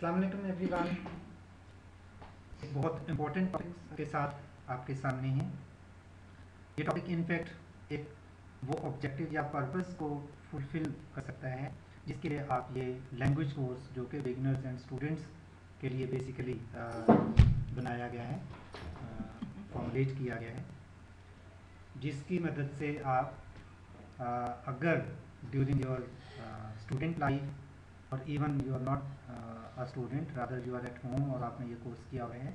अस्सलाम वालेकुम एवरीवन। बहुत इम्पोर्टेंट टॉपिक्स के साथ आपके सामने हैं। ये टॉपिक इनफैक्ट एक वो ऑब्जेक्टिव या पर्पस को फुलफिल कर सकता है जिसके लिए आप ये लैंग्वेज कोर्स जो कि बिगिनर्स एंड स्टूडेंट्स के लिए बेसिकली बनाया गया है, फॉर्मुलेट किया गया है, जिसकी मदद से आप अगर ड्यूरिंग योर स्टूडेंट लाइफ और even you are not a student rather you are at home और आपने ये कोर्स किया हुआ है,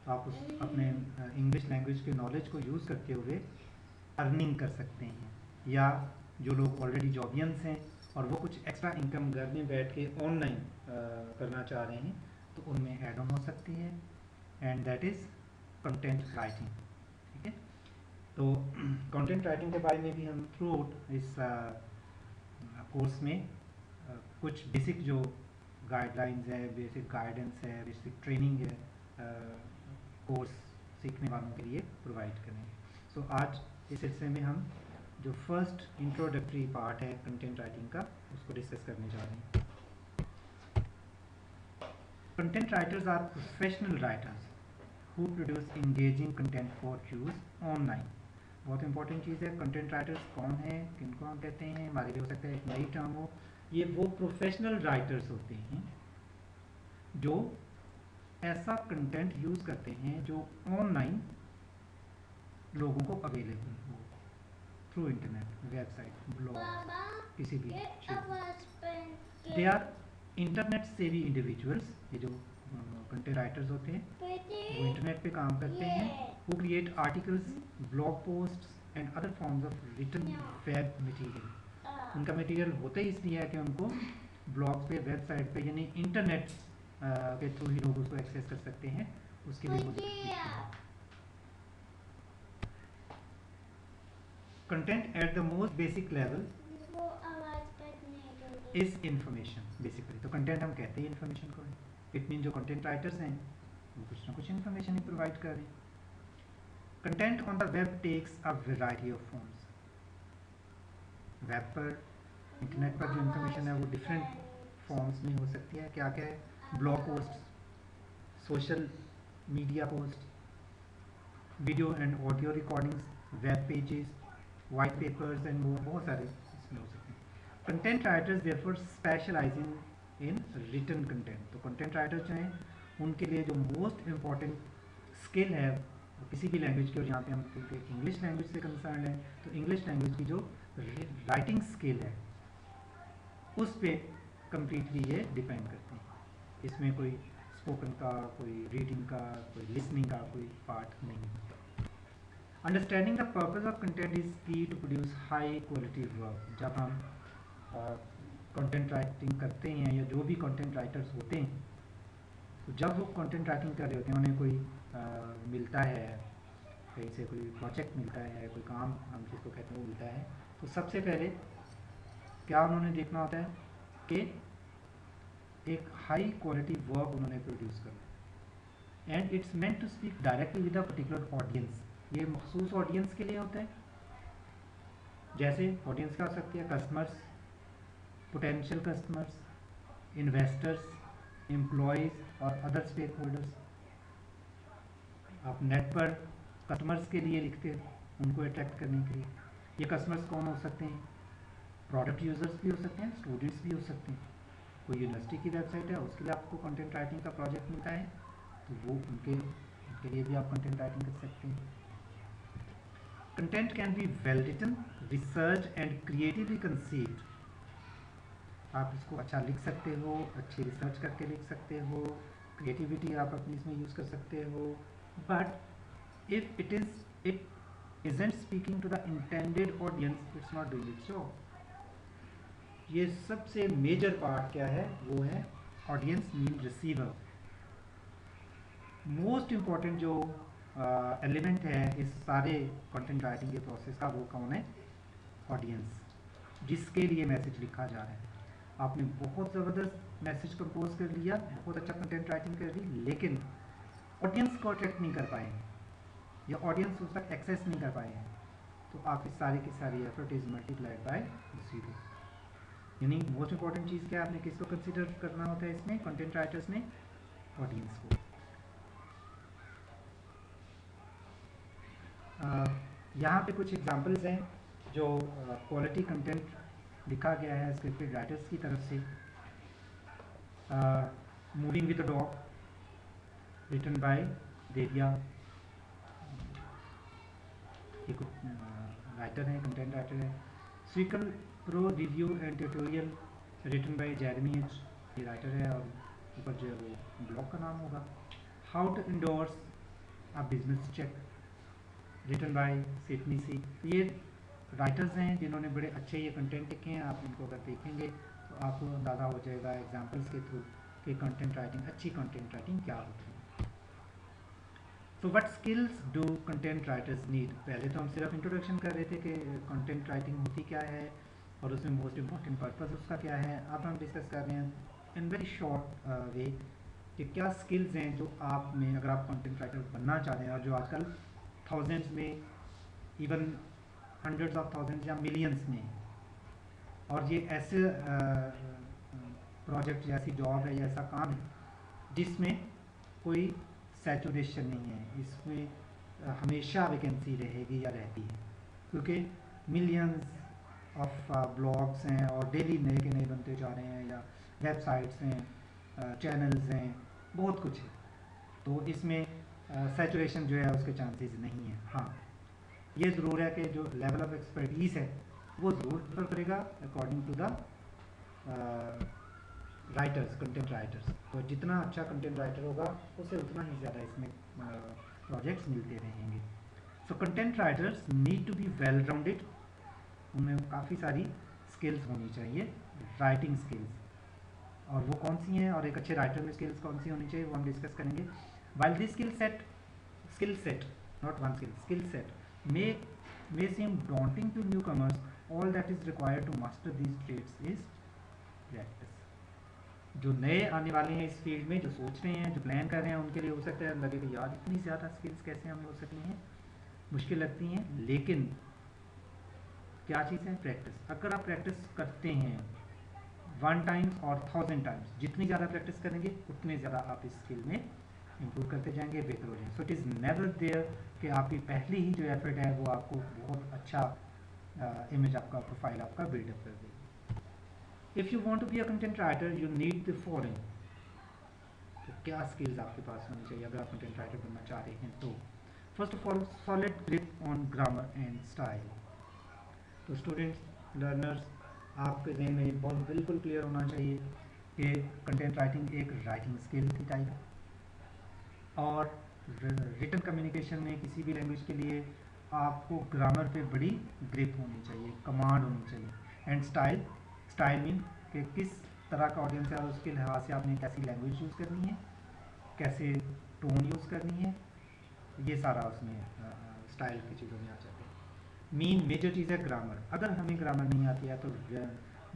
तो आप उस अपने इंग्लिश लैंग्वेज के नॉलेज को यूज़ करते हुए अर्निंग कर सकते हैं, या जो लोग ऑलरेडी जॉबियंस हैं और वो कुछ एक्स्ट्रा इनकम घर में बैठ के ऑनलाइन करना चाह रहे हैं तो उनमें ऐड ऑन हो सकती है, and that is content writing. ठीक है, तो कंटेंट राइटिंग के बारे में भी हम थ्रू आउट इस कोर्स में कुछ बेसिक जो गाइडलाइंस है, बेसिक गाइडेंस है, बेसिक ट्रेनिंग है कोर्स सीखने वालों के लिए प्रोवाइड करेंगे। सो आज इस हिस्से में हम जो फर्स्ट इंट्रोडक्टरी पार्ट है कंटेंट राइटिंग का उसको डिस्कस करने जा रहे हैं। Content writers are professional writers who produce engaging content for use online. बहुत इंपॉर्टेंट चीज़ है, कंटेंट राइटर्स कौन है, किनको हम कहते हैं, हमारे लिए हो सकता है एक नई टर्म हो। ये वो प्रोफेशनल राइटर्स होते हैं जो ऐसा कंटेंट यूज़ करते हैं जो ऑनलाइन लोगों को अवेलेबल हो थ्रू इंटरनेट, वेबसाइट, ब्लॉग, किसी भी चीज़। दे आर इंटरनेट सेवी इंडिविजुअल्स। ये जो कंटेंट राइटर्स होते हैं वो इंटरनेट पे काम करते हैं, who create articles, blog posts and other forms of written web material। उनका मटेरियल होता ही इसलिए है कि उनको ब्लॉग पे, वेबसाइट पे, यानी इंटरनेट के थ्रू ही लोग उसको एक्सेस कर सकते हैं, उसके लिए वो लिखते हैं। Content at the most basic level is information. Basically तो कंटेंट हम कहते हैं इंफॉर्मेशन को। इट मीन जो कंटेंट राइटर्स हैं वो कुछ ना कुछ इंफॉर्मेशन ही प्रोवाइड कर रहे हैं। Content on the web takes a variety of forms. Web पर, इंटरनेट पर जो इंफॉर्मेशन है वो डिफरेंट फॉर्म्स में हो सकती है। क्या क्या है? Blog post, social media post, video and audio recordings, web pages, white papers and more, बहुत सारे इसमें हो सकते हैं। Content writers therefore specialising in written content. तो कंटेंट राइटर्स जो हैं उनके लिए जो मोस्ट इम्पॉर्टेंट स्किल है किसी भी लैंग्वेज की, और यहाँ पे हम क्योंकि इंग्लिश लैंग्वेज से कंसर्न है तो इंग्लिश लैंग्वेज की जो राइटिंग स्किल है उस पर कम्प्लीटली ये डिपेंड करते हैं। इसमें कोई स्पोकन का, कोई रीडिंग का, कोई लिसनिंग का कोई पार्ट नहीं होता। Understanding the purpose of content is key to produce high quality work. जब हम कंटेंट राइटिंग करते हैं या जो भी कंटेंट राइटर्स होते हैं, तो जब वो कंटेंट राइटिंग कर रहे होते हैं, उन्हें कोई मिलता है, कहीं से कोई प्रोजेक्ट मिलता है, कोई काम हम जिसको कहते हैं वो मिलता है, तो सबसे पहले क्या उन्होंने देखना होता है कि एक हाई क्वालिटी वर्क उन्होंने प्रोड्यूस करना, and it's meant to speak directly with a particular audience. ये मखसूस ऑडियंस के लिए होता है। जैसे ऑडियंस क्या हो सकती है? Customers, potential customers, investors, employees और अदर स्टेक होल्डर्स। आप नेट पर कस्टमर्स के लिए लिखते हैं, उनको अट्रैक्ट करने के लिए। ये कस्टमर्स कौन हो सकते हैं? प्रोडक्ट यूज़र्स भी हो सकते हैं, स्टूडेंट्स भी हो सकते हैं। कोई यूनिवर्सिटी की वेबसाइट है, उसके लिए आपको कंटेंट राइटिंग का प्रोजेक्ट मिलता है, तो वो उनके लिए भी आप कंटेंट राइटिंग कर सकते हैं। Content can be well written, research and creatively conceived. आप इसको अच्छा लिख सकते हो, अच्छी रिसर्च करके लिख सकते हो, क्रिएटिविटी आप अपनी इसमें यूज़ कर सकते हो, but if it isn't speaking to the intended audience, it's not doing its job। ये सबसे मेजर पार्ट क्या है? वो है audience mean receiver. Most important जो एलिमेंट है इस सारे कंटेंट राइटिंग के प्रोसेस का, वो कौन है? ऑडियंस, जिसके लिए मैसेज लिखा जा रहा है। आपने बहुत ज़बरदस्त मैसेज कंपोज कर लिया, बहुत अच्छा कंटेंट राइटिंग कर ली, लेकिन ऑडियंस को अट्रैक्ट नहीं कर पाए या ऑडियंस उस तक एक्सेस नहीं कर पाए हैं, तो आपकी सारी की सारी एफर्ट इज मल्टीप्लाइड बाय 0। यानी मोस्ट इंपॉर्टेंट चीज़ क्या है, आपने किसको कंसिडर करना होता है इसमें कंटेंट राइटर्स में, ऑडियंस को। यहाँ पे कुछ एग्जांपल्स हैं जो क्वालिटी कंटेंट लिखा गया है स्क्रिप्टेड राइटर्स की तरफ से। Moving with the dog written by देविया, ये कुछ राइटर हैं, कंटेंट राइटर है। स्विकल pro review and tutorial written by Jeremy H, ये राइटर है और ऊपर जो है वो ब्लॉग का नाम होगा। How to endorse a business check written by Sydney C. तो ये राइटर्स हैं जिन्होंने बड़े अच्छे ये कंटेंट लिखे हैं। आप इनको अगर देखेंगे तो आपको अंदाज़ा हो जाएगा एग्जांपल्स के थ्रू कि कंटेंट राइटिंग, अच्छी कंटेंट राइटिंग क्या होती है। तो what skills do content writers need. पहले तो हम सिर्फ इंट्रोडक्शन कर रहे थे कि कंटेंट राइटिंग होती क्या है और उसमें मोस्ट इम्पॉर्टेंट पर्पस उसका क्या है। अब हम डिस्कस कर रहे हैं इन वेरी शॉर्ट वे कि क्या स्किल्स हैं जो आप में, अगर आप कंटेंट राइटर बनना चाह रहे हैं और जो आजकल थाउजेंड्स में, इवन हंड्रेड्स ऑफ थाउजेंड्स या मिलियंस में, और ये ऐसे प्रोजेक्ट या ऐसी जॉब है या ऐसा काम है जिसमें कोई सैचुरेशन नहीं है, इसमें हमेशा वैकेंसी रहेगी या रहती है, क्योंकि मिलियंस ऑफ ब्लॉग्स हैं और डेली नए के नए बनते जा रहे हैं, या वेबसाइट्स हैं, चैनल्स हैं, बहुत कुछ है। तो इसमें सैचुरेशन जो है उसके चांसेस नहीं है। हाँ, ये ज़रूर है कि जो लेवल ऑफ एक्सपर्टीज़ है वो ज़रूर डिफर करेगा according to the writers, content writers. तो जितना अच्छा कंटेंट राइटर होगा उसे उतना ही ज़्यादा इसमें प्रोजेक्ट्स मिलते रहेंगे। So content writers need to be well rounded, उनमें काफ़ी सारी स्किल्स होनी चाहिए, राइटिंग स्किल्स। और वो कौन सी हैं और एक अच्छे राइटर में स्किल्स कौन सी होनी चाहिए वो हम डिस्कस करेंगे। While this skill set, not one skill set may seem daunting to newcomers, all that is required to master these traits is practice. जो नए आने वाले हैं इस फील्ड में, जो सोच रहे हैं, जो प्लान कर रहे हैं, उनके लिए हो सकता है लगे कि यार इतनी ज़्यादा स्किल्स कैसे हमें हो सकती हैं, मुश्किल लगती हैं। लेकिन क्या चीज़ है, प्रैक्टिस। अगर आप प्रैक्टिस करते हैं 1 टाइम्स और 1000 टाइम्स, जितनी ज़्यादा प्रैक्टिस करेंगे उतने ज़्यादा आप इस स्किल में इम्प्रूव करते जाएंगे, बेहतर हो जाएंगे। So it is never there कि आपकी पहली ही जो एफर्ट है वो आपको बहुत अच्छा इमेज आपका, प्रोफाइल आपका बिल्डअप कर देगी। If you want to be a content writer you need the following. तो क्या स्किल्स आपके पास होनी चाहिए अगर आप कंटेंट राइटर बनना चाह रहे हैं तो। First of all, solid grip on grammar and style. तो स्टूडेंट्स, लर्नर्स, आपके जहन में बहुत बिल्कुल क्लियर होना चाहिए कि कंटेंट राइटिंग एक राइटिंग स्किल की टाइप है, और रिटन कम्युनिकेशन में किसी भी लैंग्वेज के लिए आपको ग्रामर पे बड़ी ग्रिप होनी चाहिए, कमांड होनी चाहिए। एंड स्टाइल मीन कि किस तरह का ऑडियंस है और उसके लिहाज से आपने कैसी लैंग्वेज यूज़ करनी है, कैसे टोन यूज़ करनी है, ये सारा उसमें स्टाइल की चीज़ों में आ जाते हैं। मेन मेजर चीज़ है ग्रामर। अगर हमें ग्रामर नहीं आती है तो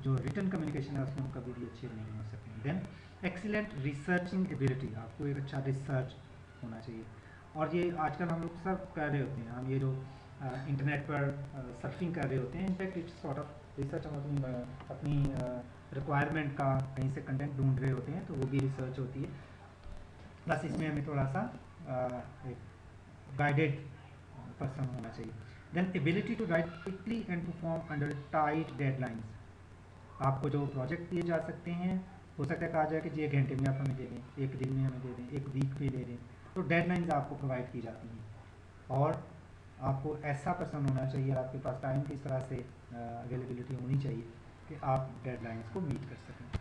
जो रिटन कम्युनिकेशन है उसमें हम कभी भी अच्छे नहीं हो सकते। देन एक्सीलेंट रिसर्चिंग एबिलिटी, आपको एक अच्छा रिसर्च होना चाहिए। और ये आजकल हम लोग सब कर रहे होते हैं, हम ये जो इंटरनेट पर सर्फिंग कर रहे होते हैं, in fact it's sort of research. हम अपनी रिक्वायरमेंट का कहीं से कंटेंट ढूंढ रहे होते हैं तो वो भी रिसर्च होती है। बस इसमें हमें थोड़ा सा एक गाइडेड पर्सन होना चाहिए। Then ability to write quickly and perform under tight deadlines. आपको जो प्रोजेक्ट दिए जा सकते हैं, हो सकता है कहा जाए कि जी 1 घंटे में आप हमें दे दें, 1 दिन में हमें दे दें, 1 वीक में दे दें, तो डेडलाइंस आपको प्रोवाइड की जाती हैं। और आपको ऐसा पर्सन होना चाहिए, आपके पास टाइम की इस तरह से अवेलेबिलिटी होनी चाहिए कि आप डेडलाइंस को मीट कर सकें।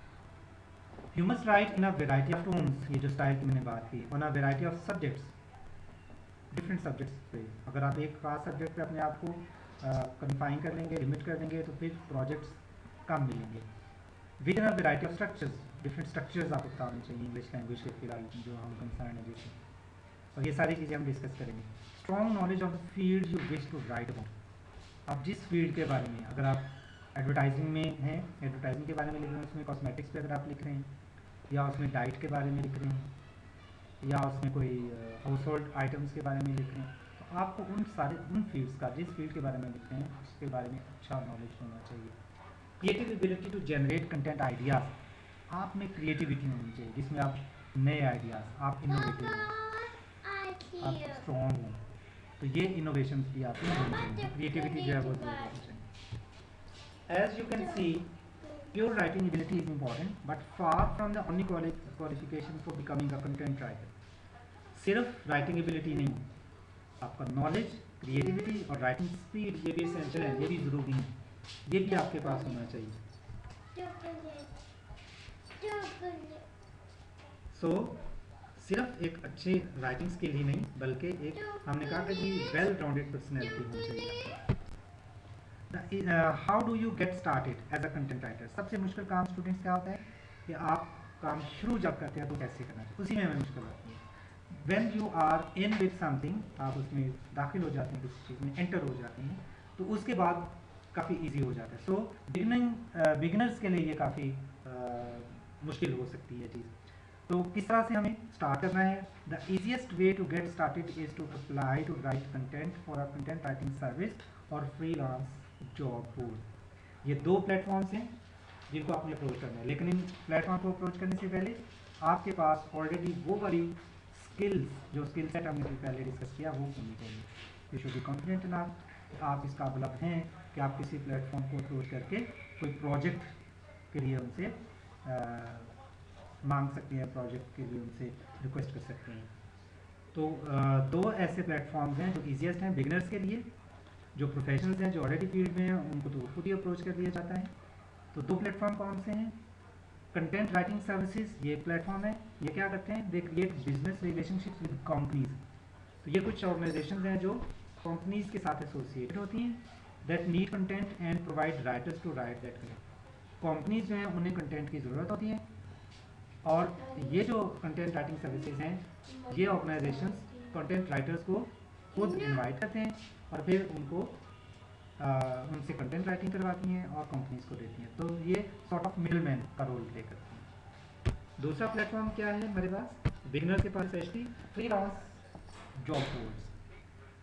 You must write in a variety of tones, ये जो स्टाइल की मैंने बात की, on a variety of subjects, different subjects पे। अगर आप एक खास सब्जेक्ट पे अपने आप को कन्फाइन कर लेंगे, लिमिट कर देंगे, तो फिर प्रोजेक्ट्स कम मिलेंगे। With in a variety of structures, different structures आपको पता होने चाहिए इंग्लिश लैंग्वेज के फिलहाल जो हम कंसर्न है जिससे, और ये सारी चीज़ें हम डिस्कस करेंगे। Strong knowledge of the field you wish to write about. आप जिस फील्ड के बारे में, अगर आप एडवर्टाइजिंग में हैं, एडवर्टाइजिंग के बारे में लिख रहे हैं, उसमें कॉस्मेटिक्स पे अगर आप लिख रहे हैं, या उसमें डाइट के बारे में लिख रहे हैं, या उसमें कोई हाउस होल्ड आइटम्स के बारे में लिख रहे हैं, तो आपको उन फील्ड्स का, जिस फील्ड के बारे में लिख रहे हैं उसके बारे में अच्छा नॉलेज होना चाहिए। Creative ability to generate content ideas, आप में क्रिएटिविटी होनी चाहिए जिसमें आप नए आइडियाज़, आप इनोवेटिव हो, आप स्ट्रॉन्ग हो, तो ये इनोवेशन भी आप में होनी चाहिए, क्रिएटिविटी जो है वो जरूर होनी चाहिए। As you can see, pure writing ability is important but far from the only qualification for becoming a content writer. सिर्फ राइटिंग एबिलिटी नहीं, आपका नॉलेज, क्रिएटिविटी और राइटिंग स्पीड ये भी एसेंशियल है, ये भी ज़रूरी है, ये भी आपके पास होना चाहिए। सो सिर्फ एक अच्छी राइटिंग स्किल ही नहीं बल्कि एक, हमने कहा कि वेल राउंडेड पर्सनैलिटी होनी चाहिए। How do you get started as a content writer? सबसे मुश्किल काम स्टूडेंट्स क्या होता है कि आप काम शुरू जब करते हैं तो कैसे करना चाहिए, उसी में हमें मुश्किल होती है। When you are in with something, आप उसमें दाखिल हो जाते हैं, किसी चीज़ में एंटर हो जाते हैं, तो उसके बाद काफ़ी इजी हो जाता है। सो बिगिनर्स के लिए ये काफ़ी मुश्किल हो सकती है चीज़। तो किस तरह से हमें स्टार्ट करना है? The easiest way to get started is to apply to write content for a content writing service और फ्रीलांस जॉब बोर्ड। ये दो प्लेटफॉर्म्स हैं जिनको आपने अप्रोच करना है, लेकिन इन प्लेटफॉर्म को अप्रोच करने से पहले आपके पास ऑलरेडी वो वाली स्किल्स, जो स्किल सेट हमने पहले डिस्कस किया, वो होनी चाहिए। You should be confident enough, आप इस काबिल हैं कि आप किसी प्लेटफॉर्म को अप्रोच करके कोई प्रोजेक्ट के लिए उनसे मांग सकते हैं, प्रोजेक्ट के लिए उनसे रिक्वेस्ट कर सकते हैं। तो दो ऐसे प्लेटफॉर्म्स हैं जो ईजिएस्ट हैं बिगिनर्स के लिए। जो प्रोफेशनल्स हैं, जो ऑलरेडी फील्ड में हैं, उनको तो खुद ही अप्रोच कर दिया जाता है। तो दो प्लेटफॉर्म कौन से हैं? कंटेंट राइटिंग सर्विसेज, ये प्लेटफॉर्म है। ये क्या करते हैं? They create business relationships with companies. तो ये कुछ ऑर्गेनाइजेशंस हैं जो कंपनीज के साथ एसोसिएटेड होती हैं, that need content and provide writers to write that content. Companies जो हैं उन्हें कंटेंट की ज़रूरत होती है, और ये जो कंटेंट राइटिंग सर्विसेज हैं, ये ऑर्गेनाइजेशंस कंटेंट राइटर्स को खुद इनवाइट करते हैं और फिर उनको उनसे कंटेंट राइटिंग करवाती हैं और कंपनीज को देती हैं। तो ये सॉर्ट ऑफ मिडल मैन का रोल प्ले करती हैं। दूसरा प्लेटफॉर्म क्या है हमारे पास, बिगिनर के पास, specially freelance job boards.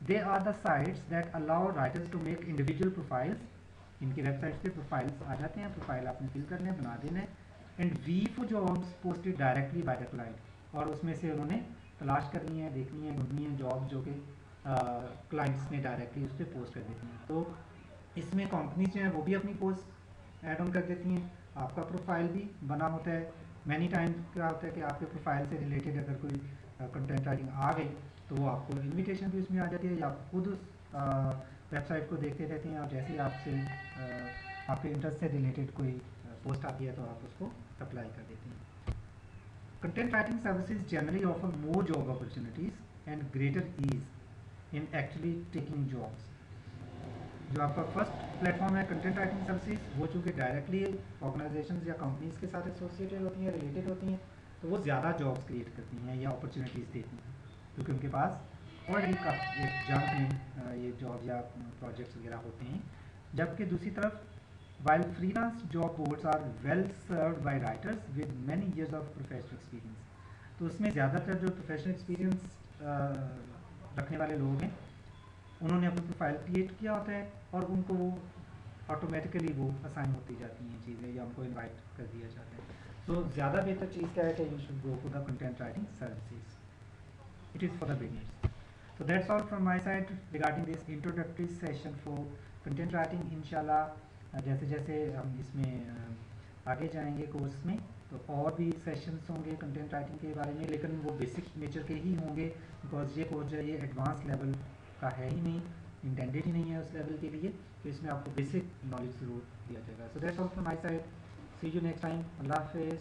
They are the sites that allow writers to make individual profiles. इनकी वेबसाइट्स पे प्रोफाइल्स आ जाते हैं, प्रोफाइल आपने फिल करने हैं, बना देना है, and we for jobs posted directly by the client. और उसमें से उन्होंने तलाश करनी है, देखनी है, ढूंढनी है जॉब जो कि क्लाइंट्स ने डायरेक्टली उस पर पोस्ट कर देती हैं। तो इसमें कंपनीज जो हैं वो भी अपनी पोस्ट ऐड ऑन कर देती हैं, आपका प्रोफाइल भी बना होता है। मैनी टाइम क्या होता है कि आपके प्रोफाइल से रिलेटेड अगर कोई कंटेंट राइटिंग आ गई तो वो आपको इनविटेशन भी उसमें आ जाती है, या आप खुद उस वेबसाइट को देखते रहते हैं, और जैसे ही आपसे आपके इंटरेस्ट से रिलेटेड कोई पोस्ट आती है तो आप उसको अप्लाई कर देते हैं। Content writing services generally offer more job opportunities and greater ease in actually taking jobs. जो आपका फर्स्ट प्लेटफॉर्म है कंटेंट राइटिंग सर्विसेज, वो चूँकि डायरेक्टली ऑर्गेनाइजेशंस या कंपनीज के साथ एसोसिएटेड होती हैं, रिलेटेड होती हैं, तो वो ज़्यादा जॉब्स क्रिएट करती हैं या अपॉर्चुनिटीज़ देती हैं, क्योंकि उनके पास ऑलरेडी का एक जंक में ये जॉब या प्रोजेक्ट्स वगैरह होते हैं। जबकि दूसरी तरफ while freelance job boards are well served by writers with many years of professional experience, तो उसमें ज़्यादातर जो प्रोफेशनल एक्सपीरियंस रखने वाले लोग हैं उन्होंने अपनी प्रोफाइल क्रिएट किया होता है और उनको वो ऑटोमेटिकली वो असाइन होती जाती हैं चीज़ें, या उनको इनवाइट कर दिया जाता है। तो ज़्यादा बेहतर चीज़ क्या है कि you should go for the content writing services, it is for the beginners. So that's all from my side regarding this introductory session for content writing. इंशाल्लाह जैसे जैसे हम इसमें आगे जाएंगे कोर्स में तो और भी सेशंस होंगे कंटेंट राइटिंग के बारे में, लेकिन वो बेसिक नेचर के ही होंगे, बिकॉज ये कोर्स जो है ये एडवांस लेवल का है ही नहीं, इंटेंडेड ही नहीं है उस लेवल के लिए, तो इसमें आपको बेसिक नॉलेज ज़रूर दिया जाएगा। So that's all from my side, see you next time, अल्लाह हाफिज़।